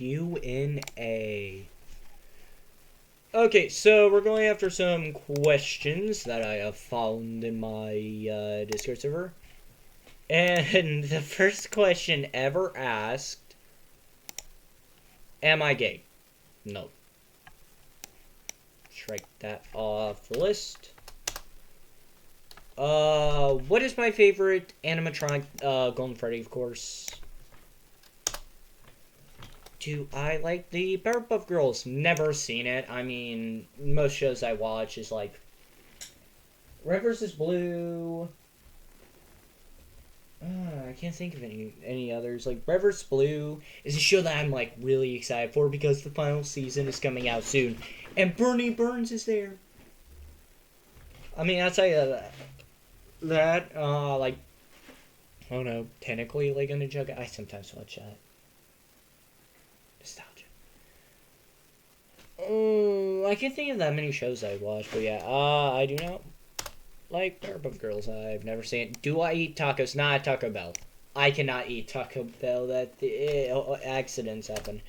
QNA. Okay, so we're going after some questions that I have found in my Discord server. And the first question ever asked, am I gay? No. Strike that off the list. What is my favorite animatronic? Golden Freddy, of course. Do I like the Powerpuff Girls? Never seen it. I mean, most shows I watch is like Red vs. Blue. I can't think of any others. Like Red vs. Blue is a show that I'm like really excited for because the final season is coming out soon, and Bernie Burns is there. I mean, outside of that, like, I don't know, technically like in a jug. I sometimes watch that. Nostalgia. Oh, I can't think of that many shows I watch, but yeah, I do not like Powerpuff Girls. I've never seen it. Do I eat tacos? Not Taco Bell. I cannot eat Taco Bell. That accidents happen.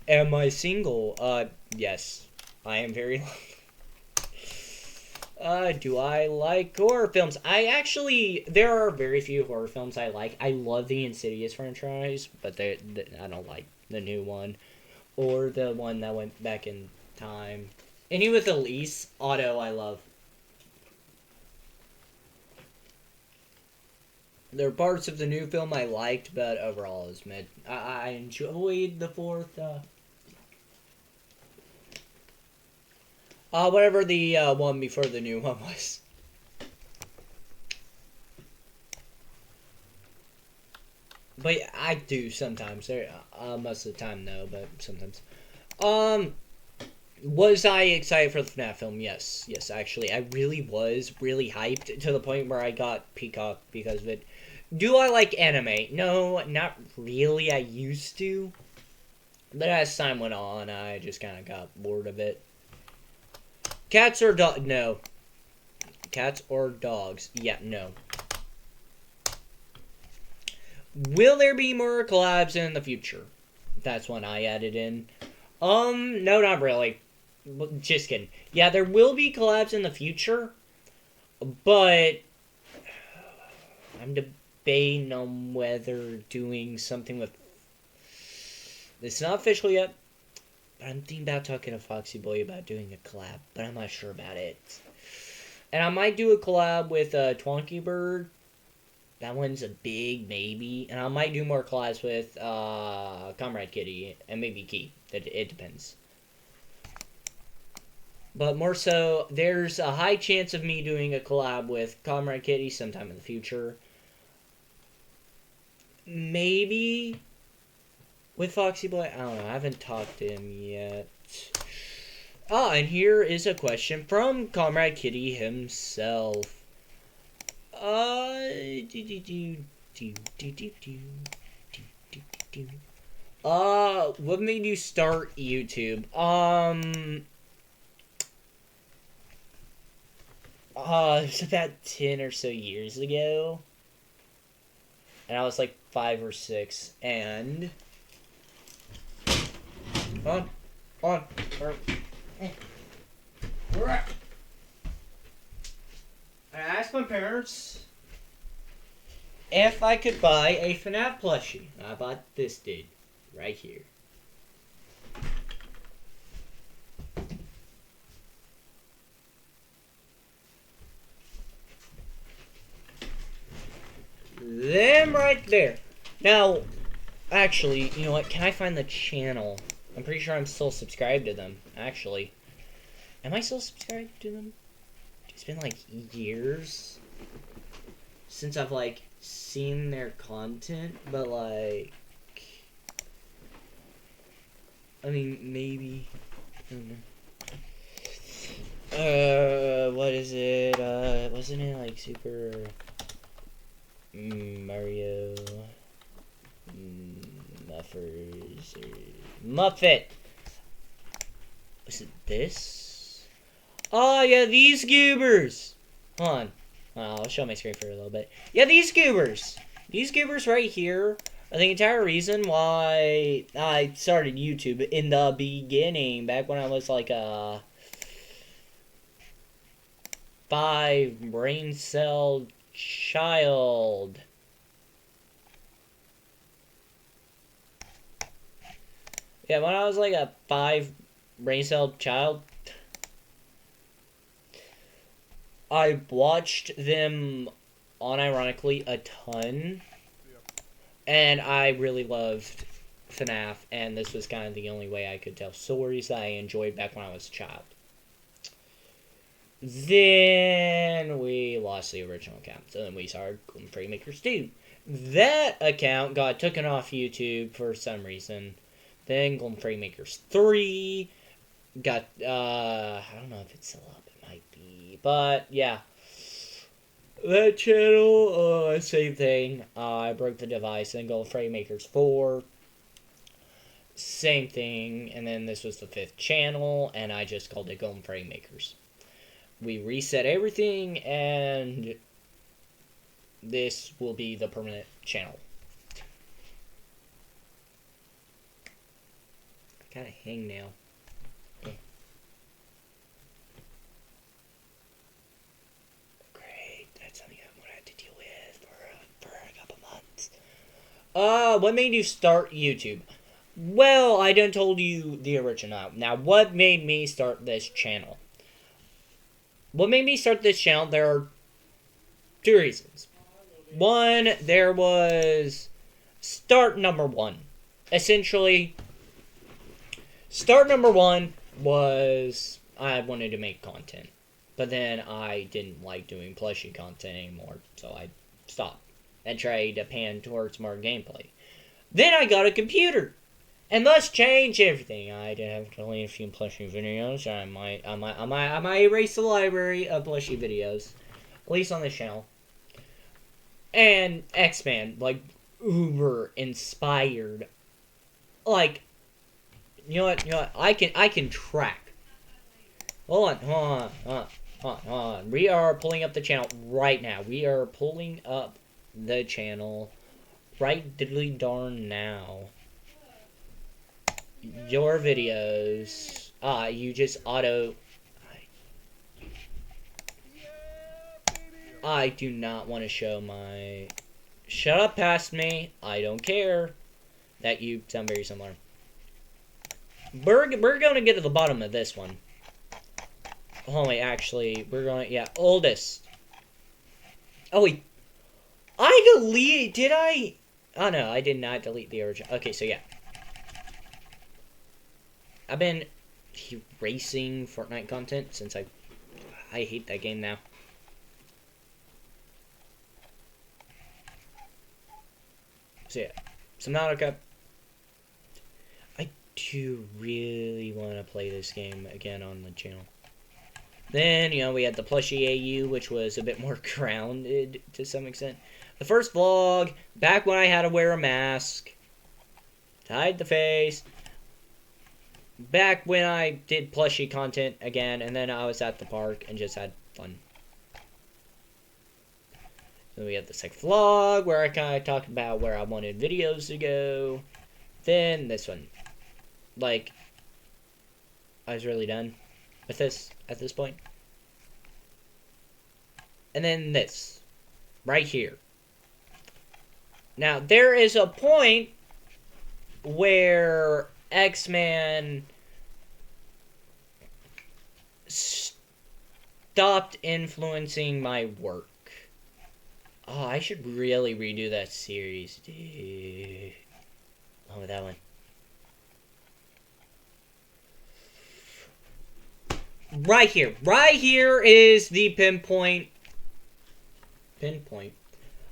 Am I single? Yes. I am very. Do I like horror films? There are very few horror films I like. I love the Insidious franchise, but I don't like the new one, or the one that went back in time. Any with Elise, Otto, I love. There are parts of the new film I liked, but overall it was mid. I enjoyed the fourth, whatever the one before the new one was. But yeah, I do sometimes. Most of the time, no, but sometimes. Was I excited for the FNAF film? Yes. Yes, actually. I really was really hyped to the point where I got Peacock because of it. Do I like anime? No, not really. I used to. But as time went on, I just kind of got bored of it. Cats or dogs? No. Cats or dogs? Yeah, no. Will there be more collabs in the future? That's one I added in. No, not really. Just kidding. Yeah, there will be collabs in the future, but I'm debating on whether doing something with. It's not official yet, but I'm thinking about talking to Foxy Boy about doing a collab, but I'm not sure about it. And I might do a collab with Twonky Bird. That one's a big maybe. And I might do more collabs with Comrade Kitty and maybe Key. It depends. But more so, there's a high chance of me doing a collab with Comrade Kitty sometime in the future. Maybe with Foxy Boy. I don't know. I haven't talked to him yet. And here is a question from Comrade Kitty himself. What made you start YouTube? It was about 10 or so years ago. And I was like 5 or 6, and on. I asked my parents if I could buy a FNAF plushie. I bought this dude right here. Them right there. Now, actually, you know what? Can I find the channel? I'm pretty sure I'm still subscribed to them, actually. Am I still subscribed to them? It's been like years since I've like seen their content, but like, I mean, maybe, I don't know. What is it? Wasn't it like Super Mario Muffers or Muffet? Was it this? Oh, yeah, these goobers. Hold on. I'll show my screen for a little bit. Yeah, these goobers. These goobers right here The entire reason why I started YouTube in the beginning, back when I was like a 5 brain cell child. Yeah, when I was like a 5 brain cell child, I watched them unironically a ton. And I really loved FNAF, and this was kind of the only way I could tell stories that I enjoyed back when I was a child. Then we lost the original account, so then we started Golden Freddy Makers 2. That account got taken off YouTube for some reason. Then Golden Freddy Makers 3 got, I don't know if it's still up, it might be, but yeah. That channel, same thing. I broke the device. Then Golden Freddy Makers 4. Same thing. And then this was the 5th channel. And I just called it Golden Freddy Makers. We reset everything. And this will be the permanent channel. I gotta hang now. What made you start YouTube? Well, I done told you the original. Now, what made me start this channel? What made me start this channel? There are 2 reasons. One, there was start number 1. Essentially, start number 1 was I wanted to make content. But then I didn't like doing plushie content anymore, so I stopped and tried to pan towards more gameplay. Then I got a computer, and thus changed everything. I did have to delete a few plushie videos. I might erase the library of plushie videos, at least on this channel. And X-Man, like, uber inspired. Like, you know what? I can track. Hold on. We are pulling up the channel right now. We are pulling up the channel right diddly darn now. Your videos. You just auto. I do not want to show my. Shut up past me. I don't care. That you sound very similar. We're going to get to the bottom of this one. Oh wait, actually, we're going. Yeah, oldest. Oh wait. I deleted. Did I? Oh no, I did not delete the original. Okay, so yeah. I've been erasing Fortnite content since I hate that game now. So yeah, Subnautica. I do really want to play this game again on the channel. Then, you know, we had the plushie AU, which was a bit more grounded to some extent. The first vlog, back when I had to wear a mask to hide the face. Back when I did plushie content again, and then I was at the park and just had fun. Then we had the second vlog, where I kind of talked about where I wanted videos to go. Then this one. Like, I was really done with this at this point. And then this. Right here. Now, there is a point where X-Man stopped influencing my work. Oh, I should really redo that series, dude. Oh, that one. Right here. Right here is the pinpoint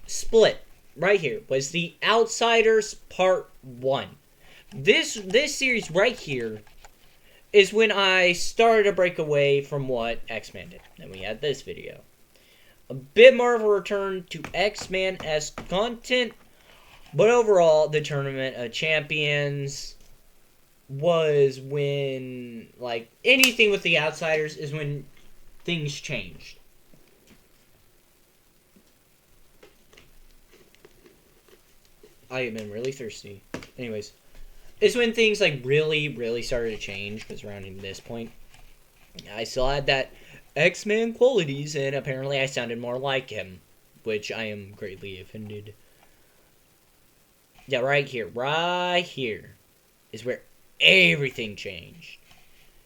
split. Right here was the Outsiders Part 1. This series right here is when I started to break away from what X-Men did. Then we had this video. A bit more of a return to X-Men-esque content, but overall, the Tournament of Champions was when, like, anything with the Outsiders is when things changed. I have been really thirsty. Anyways, it's when things like really started to change. Was around this point. I still had that X-Man qualities, and apparently I sounded more like him, which I am greatly offended. Yeah, right here is where everything changed.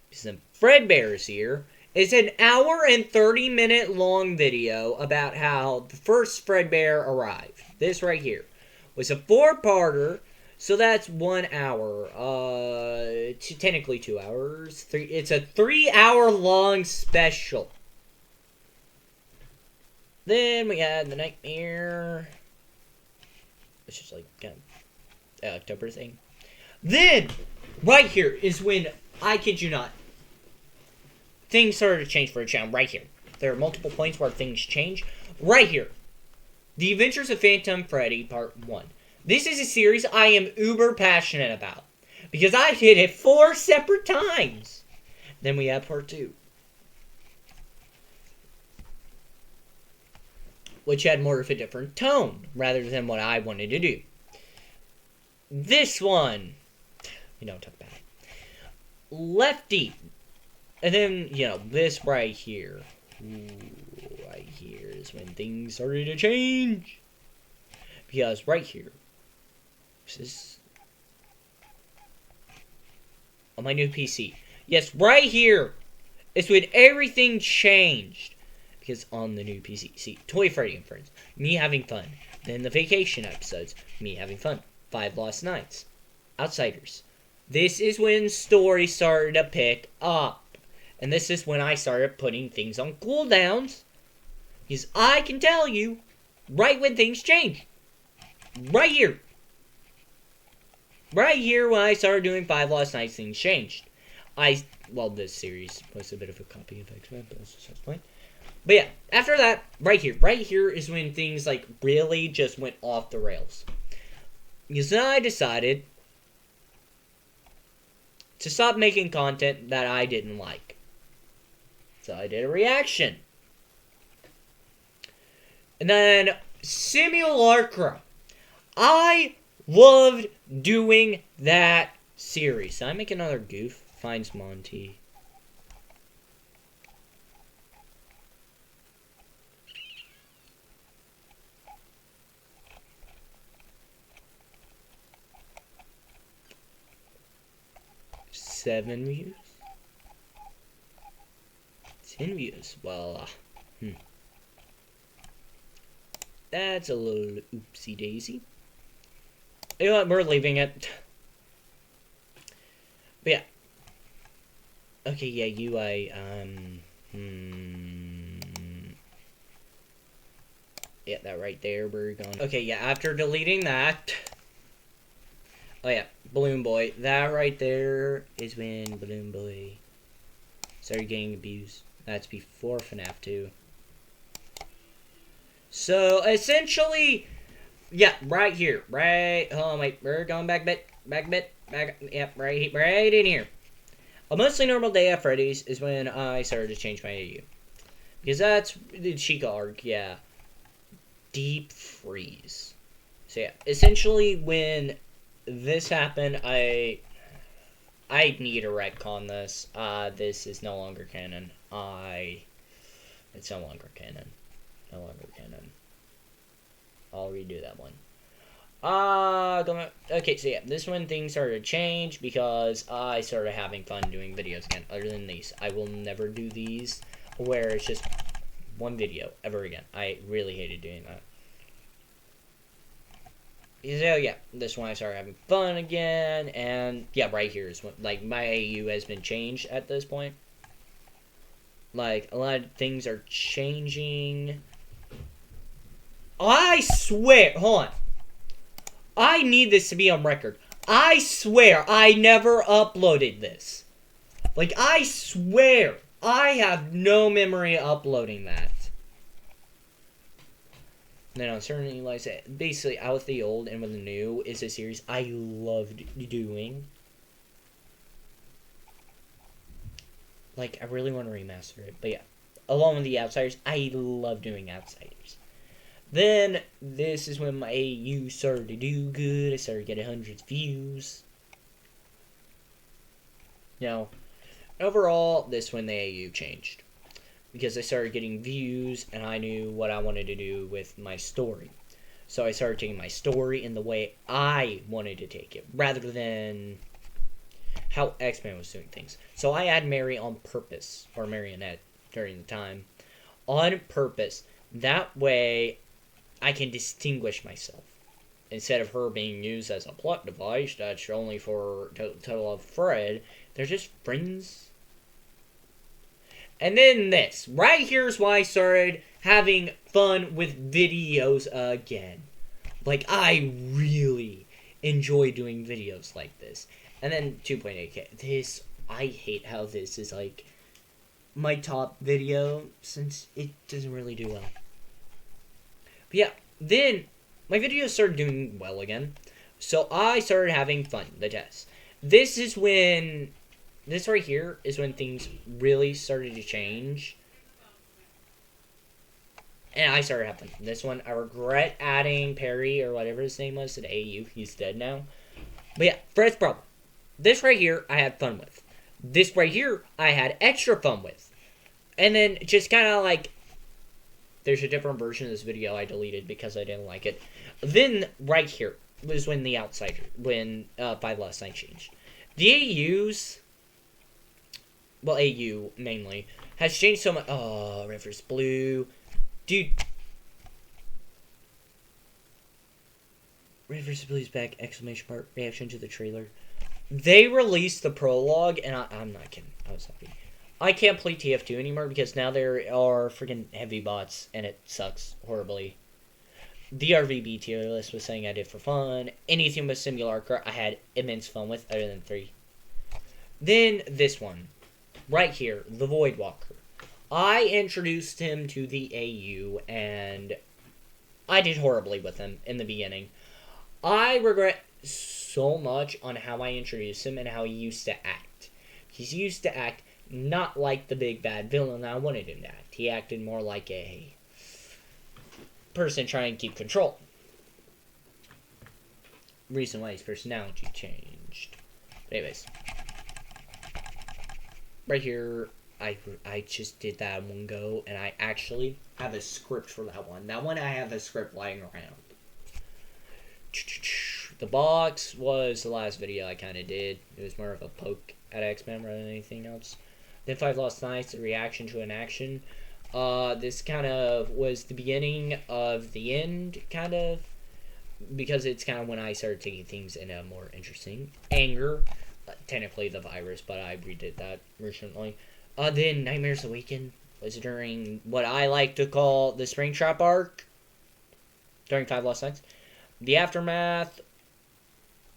Because Fredbear is here. It's an hour and 30-minute long video about how the first Fredbear arrived. This right here was a 4-parter, so that's 1 hour. Technically 2 hours. It's a 3-hour long special. Then we had the Nightmare, which is like kind of October thing. Then, right here is when, I kid you not, things started to change for the channel. Right here. There are multiple points where things change. Right here. The Adventures of Phantom Freddy, Part 1. This is a series I am uber passionate about. Because I did it 4 separate times. Then we have Part 2. Which had more of a different tone, rather than what I wanted to do. This one, we don't talk about it. Lefty. And then, you know, this right here. Ooh, right here is when things started to change. Because right here, this is on my new PC. Yes, right here is when everything changed. Because on the new PC, see, Toy Freddy and Friends, me having fun. Then the vacation episodes, me having fun. 5 Lost Nights, Outsiders. This is when stories started to pick up. And this is when I started putting things on cooldowns. Because I can tell you, right when things change. Right here. Right here when I started doing 5 Lost Nights, things changed. Well, this series was a bit of a copy of X-Men, but that's just the point. But yeah, after that, right here is when things like really just went off the rails. Because then I decided to stop making content that I didn't like. So I did a reaction. And then Simulacra. I loved doing that series. So I make another goof. Finds Monty. Seven views? 10 views. Well, that's a little oopsie daisy. You know what? We're leaving it. But yeah. Okay, yeah, UI, yeah, that right there, we're going. Okay, yeah, after deleting that. Oh yeah, Balloon Boy. That right there is when Balloon Boy started getting abused. That's before FNAF 2. So, essentially, yeah, right here. Right, oh wait, we're going back a bit, yep, right in here. A mostly normal day at Freddy's is when I started to change my AU. Because that's the Chica arc, yeah. Deep freeze. So yeah, essentially when this happened, I need to retcon this. This is no longer canon. It's no longer canon. No longer canon. I'll redo that one. Okay, so yeah, this one things started to change because I started having fun doing videos again. Other than these, I will never do these where it's just one video ever again. I really hated doing that. So yeah, this one I started having fun again, and yeah, right here is when, like, my AU has been changed at this point. Like, a lot of things are changing. I swear, hold on. I need this to be on record. I swear I never uploaded this. Like, I swear I have no memory of uploading that. Then on certain, like I said, basically Out with the Old and with the New is a series I loved doing. Like, I really want to remaster it. But yeah, along with the Outsiders, I love doing Outsiders. Then, this is when my AU started to do good. I started getting hundreds of views. Now, overall, this when the AU changed. Because I started getting views, and I knew what I wanted to do with my story. So I started taking my story in the way I wanted to take it, rather than how X-Men was doing things. So I had Mary on purpose, or Marionette during the time, on purpose. That way, I can distinguish myself. Instead of her being used as a plot device that's only for to love Fred, they're just friends. And then this. Right here's why I started having fun with videos again. Like, I really enjoy doing videos like this. And then 2.8K. This, I hate how this is like my top video since it doesn't really do well. But yeah, then my videos started doing well again. So I started having fun, the test. This is when, this right here is when things really started to change. And I started having fun. This one, I regret adding Perry or whatever his name was to the AU. He's dead now. But yeah, Fred's problem. This right here, I had fun with. This right here, I had extra fun with. And then just kind of like, there's a different version of this video I deleted because I didn't like it. Then, right here, was when the Outsider, when 5 Last Night changed. The AUs, well, AU, mainly, has changed so much. Oh, River's Blue. Dude. River's Blue's back, exclamation mark, reaction to the trailer. They released the prologue, and I'm not kidding. I was happy. I can't play TF2 anymore because now there are freaking heavy bots, and it sucks horribly. The RVB tier list was saying I did for fun. Anything with Simulacra, I had immense fun with, other than 3. Then this one, right here, the Voidwalker. I introduced him to the AU, and I did horribly with him in the beginning. I regret so much on how I introduced him and how he used to act. He used to act not like the big bad villain I wanted him to act. He acted more like a person trying to keep control. Reason why his personality changed. But anyways. Right here, I just did that one go, and I actually have a script for that one. That one I have a script lying around. The box was the last video I kind of did. It was more of a poke at X-Men rather than anything else. Then 5 Lost Nights, a reaction to an action. This kind of was the beginning of the end, kind of. Because it's kind of when I started taking things in a more interesting anger. Technically the virus, but I redid that recently. Then Nightmares Awaken was during what I like to call the Springtrap arc. During 5 Lost Nights. The Aftermath,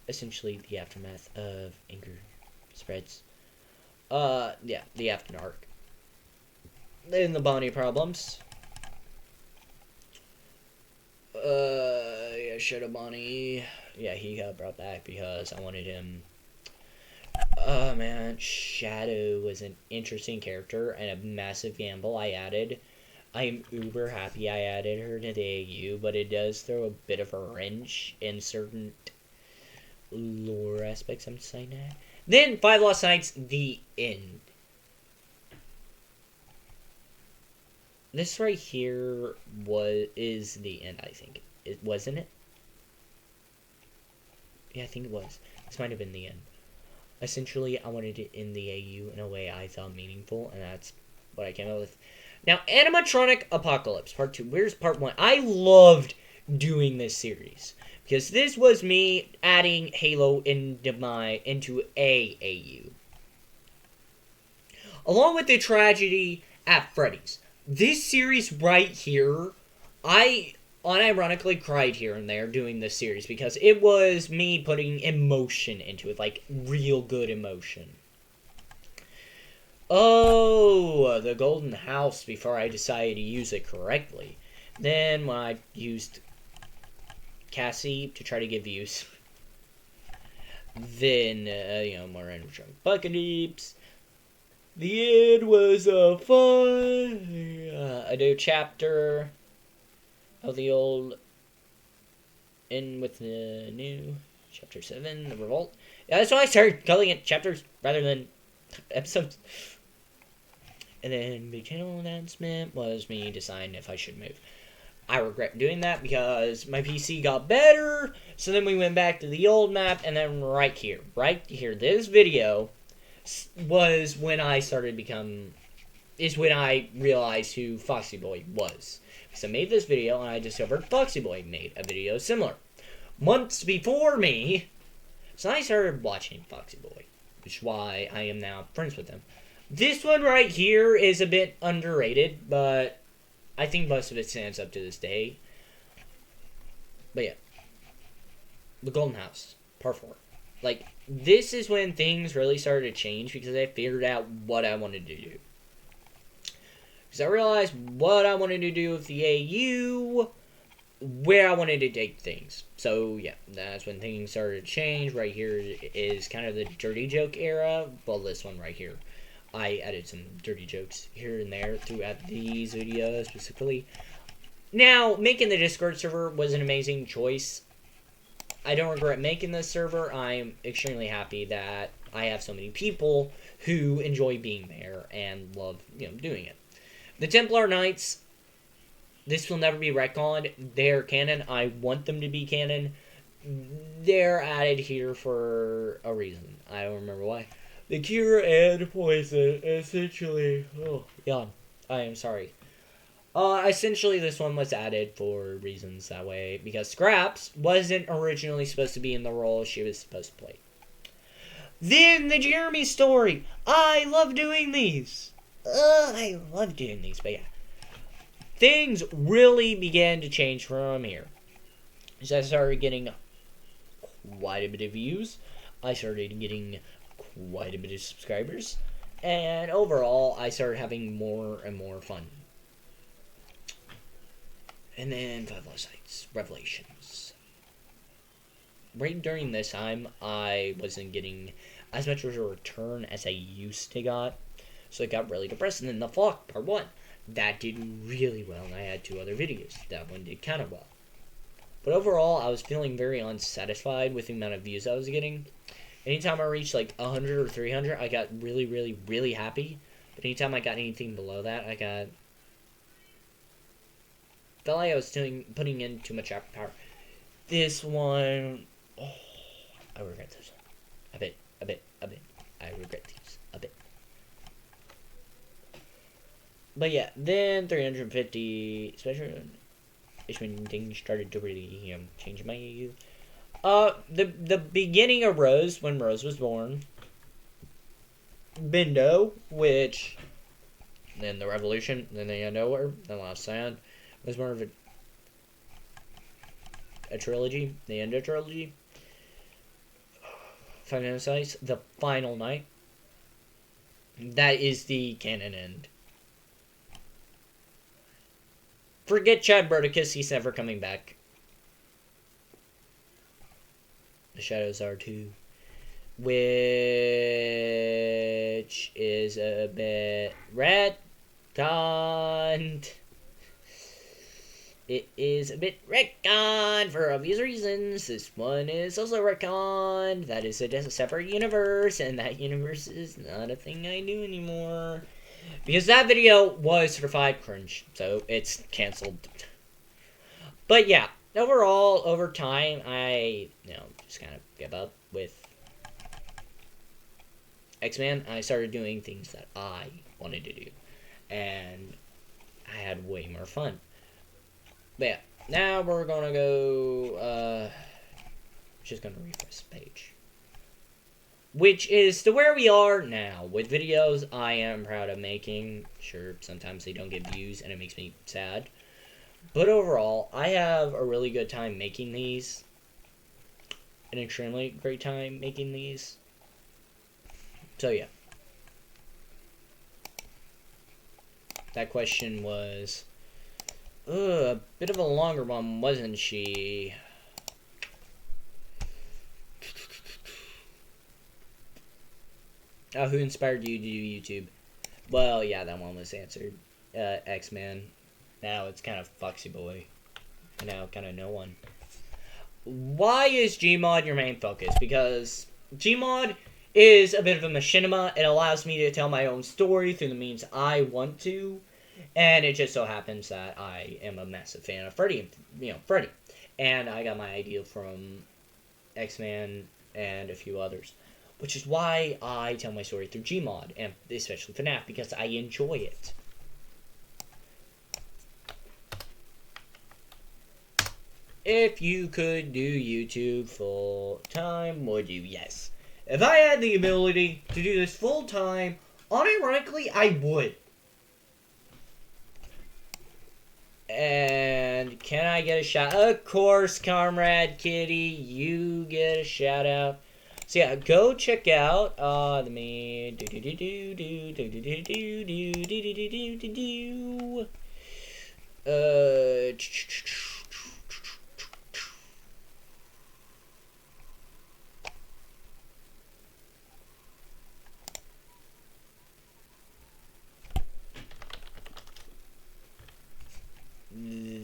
essentially the aftermath of Anger Spreads. Yeah, the After arc. Then the Bonnie Problems. Yeah, Shadow Bonnie. Yeah, he got brought back because I wanted him. Oh man, Shadow was an interesting character and a massive gamble I added. I'm uber happy I added her to the AU, but it does throw a bit of a wrench in certain lore aspects, I'm just saying that. Then, 5 Lost Nights, the end. This right here is the end, I think. Wasn't it? Yeah, I think it was. This might have been the end. Essentially, I wanted to end the AU in a way I thought meaningful, and that's what I came up with. Now, Animatronic Apocalypse, Part 2. Where's Part 1? I loved doing this series. Because this was me adding Halo into a AU. Along with the tragedy at Freddy's. This series right here, I unironically cried here and there doing this series. Because it was me putting emotion into it. Like, real good emotion. Oh, the Golden House before I decided to use it correctly. Then when I used Cassie to try to get views. Then, more animatronic Buccaneeps. The end was fun. A new chapter. of the old in with the new chapter 7, the revolt. Yeah, that's why I started calling it chapters rather than episodes. And then big channel announcement was me deciding if I should move. I regret doing that because my PC got better. So then we went back to the old map, and then right here, this video was when I started is when I realized who Foxy Boy was. So I made this video, and I discovered Foxy Boy made a video similar months before me. So I started watching Foxy Boy, which is why I am now friends with him. This one right here is a bit underrated, but I think most of it stands up to this day. But yeah. The Golden House, part 4. Like, this is when things really started to change because I figured out what I wanted to do. Because I realized what I wanted to do with the AU, where I wanted to take things. So, yeah, that's when things started to change. Right here is kind of the dirty joke era. Well, this one right here. I added some dirty jokes here and there throughout these videos specifically. Now, making the Discord server was an amazing choice. I don't regret making this server. I'm extremely happy that I have so many people who enjoy being there and love, doing it. The Templar Knights, this will never be retconned. They're canon. I want them to be canon. They're added here for a reason. I don't remember why. The cure and poison, essentially. Oh, yeah. I am sorry. Essentially, this one was added for reasons that way. Because Scraps wasn't originally supposed to be in the role she was supposed to play. Then, the Jeremy story. I love doing these. I love doing these, but yeah. Things really began to change from here. As I started getting quite a bit of views. I started getting quite a bit of subscribers, and overall I started having more and more fun. And then 5 Lost Sites Revelations. Right during this time, I wasn't getting as much of a return as I used to got, so I got really depressed. And then the Flock Part 1, that did really well, and I had 2 other videos. That one did kind of well. But overall, I was feeling very unsatisfied with the amount of views I was getting. Anytime I reached like 100 or 300, I got really, really, really happy. But anytime I got anything below that, felt like I was putting in too much power. This one, I regret this one. A bit. I regret these a bit. But yeah, then 350, especially when things started to really change my AU. The beginning of Rose, when Rose was born. Bindo, which, then the Revolution, then the Nowhere, then Last Stand, was more of a trilogy, the end of trilogy. Final Size, the final night. That is the canon end. Forget Chad Brodicus, he's never coming back. The Shadows are too. Which is a bit retconned. It is a bit retconned for obvious reasons. This one is also retconned. That is a separate universe, and that universe is not a thing I do anymore. Because that video was certified cringe, so it's canceled. But yeah, overall, over time, I, just kind of gave up with X-Men. I started doing things that I wanted to do, and I had way more fun. But yeah, now we're gonna go, just gonna refresh the page. Which is to where we are now. With videos I am proud of making. Sure, sometimes they don't get views, and it makes me sad. But overall, I have a really good time making these. An extremely great time making these. So yeah. That question was a bit of a longer one, wasn't she? Who inspired you to do YouTube? Well, yeah, that one was answered. X-Men. Now it's kind of Foxy Boy. now kind of know one. Why is Gmod your main focus? Because Gmod is a bit of a machinima. It allows me to tell my own story through the means I want to. And it just so happens that I am a massive fan of Freddy. And I got my idea from X-Man and a few others. Which is why I tell my story through Gmod, and especially FNAF, because I enjoy it. If you could do YouTube full time, would you? Yes. If I had the ability to do this full time, unironically, I would. And can I get a shout? Of course, Comrade Kitty, you get a shout out. So yeah, go check out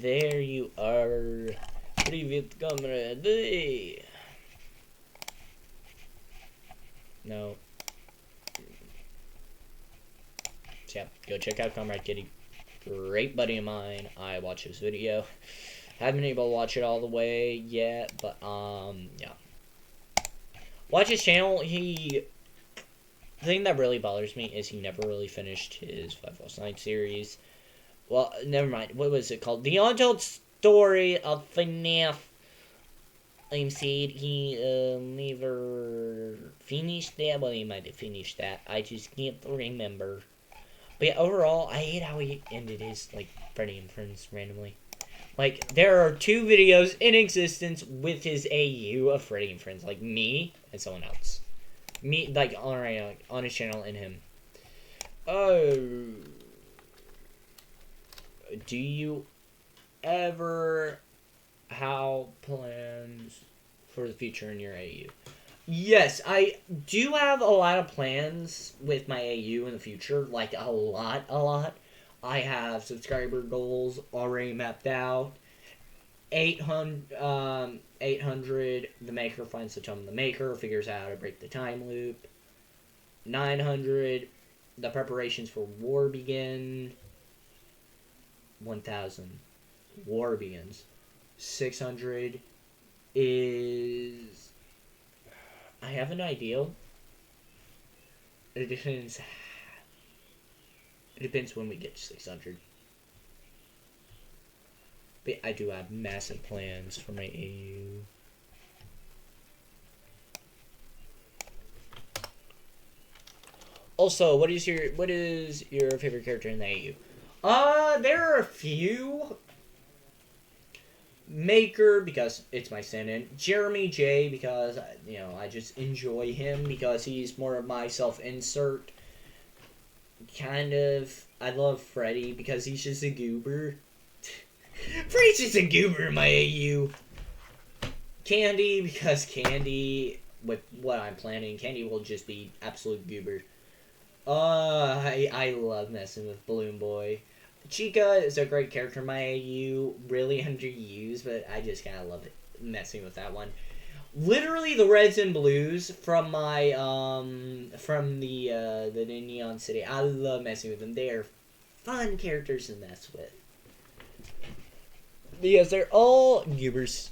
there you are. Привет, комрады. No. So yeah, go check out Comrade Kitty. Great buddy of mine. I watched his video. Haven't been able to watch it all the way yet, but yeah. Watch his channel. The thing that really bothers me is he never really finished his 5 series. Well, never mind. What was it called? The Untold Story of FNAF. I'm saying he never finished that. Well, he might have finished that. I just can't remember. But yeah, overall, I hate how he ended his, like, Freddy and Friends randomly. Like, there are 2 videos in existence with his AU of Freddy and Friends. Like, me and someone else. Me, like, on his channel and him. Oh. Do you ever have plans for the future in your AU? Yes, I do have a lot of plans with my AU in the future. Like, a lot. I have subscriber goals already mapped out. 800, the Maker finds the Tome of the Maker, figures out how to break the time loop. 900, the preparations for war begin. 1000, war begins. 600 is... I have an idea. It depends when we get to 600. But I do have massive plans for my AU. Also, what is your favorite character in the AU? There are a few. Maker, because it's my stand-in. Jeremy J, because, I just enjoy him, because he's more of my self-insert. Kind of. I love Freddy, because he's just a goober. Freddy's just a goober in my AU. Candy, because Candy, with what I'm planning, Candy will just be absolute goober. I love messing with Balloon Boy. Chica is a great character in my AU, really underused, but I just kind of love it, messing with that one. Literally the reds and blues from my, from the Neon City. I love messing with them. They are fun characters to mess with. Because they're all goobers.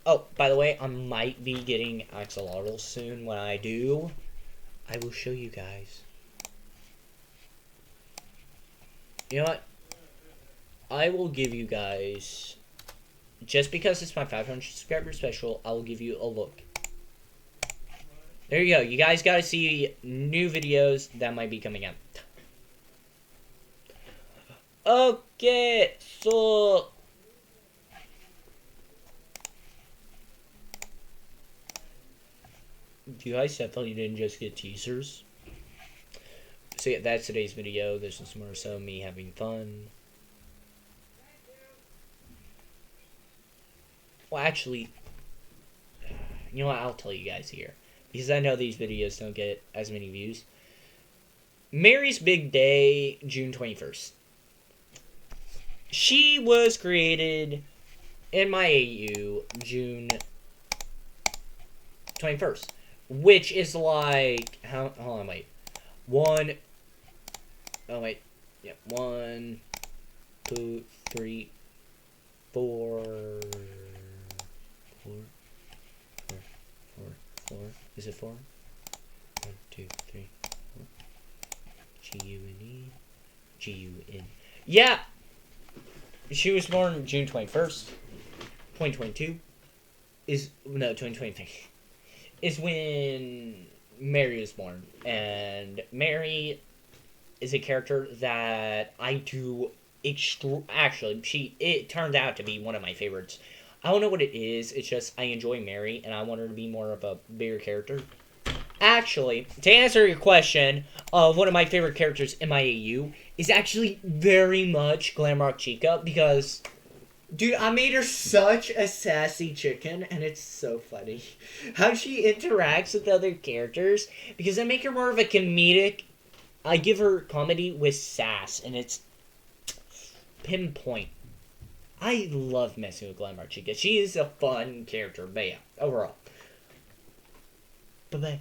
Oh, by the way, I might be getting axolotls soon. When I do, I will show you guys. You know what? I will give you guys, just because it's my 500 subscriber special, I will give you a look. There you go. You guys got to see new videos that might be coming out. Okay, so... You guys definitely didn't just get teasers. So yeah, that's today's video. This is more so me having fun. Well, actually, you know what? I'll tell you guys here, because I know these videos don't get as many views. Mary's Big Day, June 21st. She was created in my AU June 21st, which is like hold on, wait. Yeah, 1, 2, 3, 4, 4, 4, 4, 4. Is it 4? 1, 2, 3, 4. GUNE. GUN. Yeah! She was born June 21st, 2022. 2023. Is when Mary was born. And Mary is a character that I do actually, it turned out to be one of my favorites. I don't know what it is. It's just I enjoy Mary, and I want her to be more of a bigger character. Actually, to answer your question of one of my favorite characters in my AU is actually very much Glamrock Chica, because dude, I made her such a sassy chicken, and it's so funny how she interacts with other characters, because I make her more of a comedic. I give her comedy with sass, and it's pinpoint. I love messing with Glamrock Chica. She is a fun character, but yeah, overall. Bye-bye.